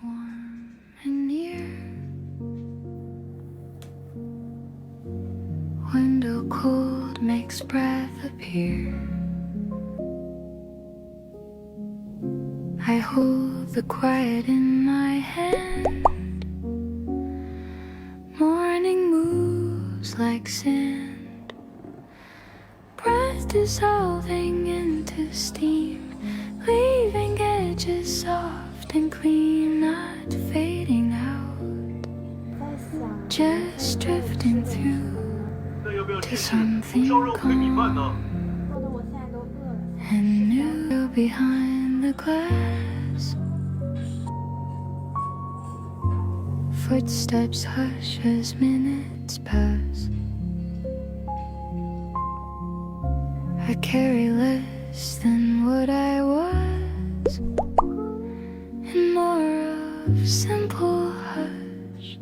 warm and near. Window cold makes breath appear. I hold the quiet in my hand. Morning moves like sand, breath dissolving into steam, leaving edges soft and clean, not fading out, just drifting through to something calm and new behind the glass. Footsteps hush as minutes pass. I carry less than what I was, and more of simple hush,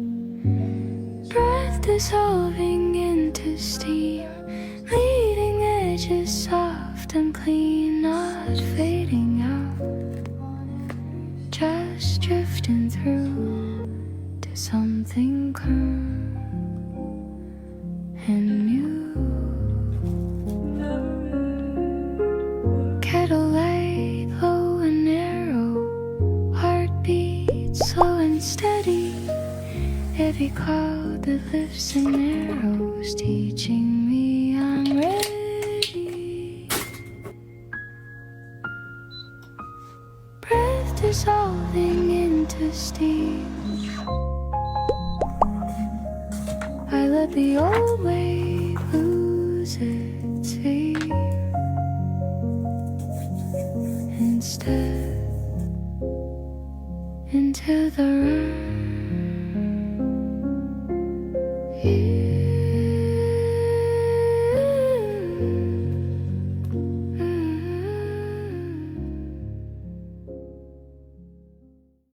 breath dissolving into steam, leading edges soft and clean, not fading out, just drifting through to something calm and new. Kettle light, low and narrow, heartbeat slow and steady, heavy cloud that lifts and narrows, teaching me I'm ready. Breath dissolving into steam, I let the old wave lose its fear and step into the room.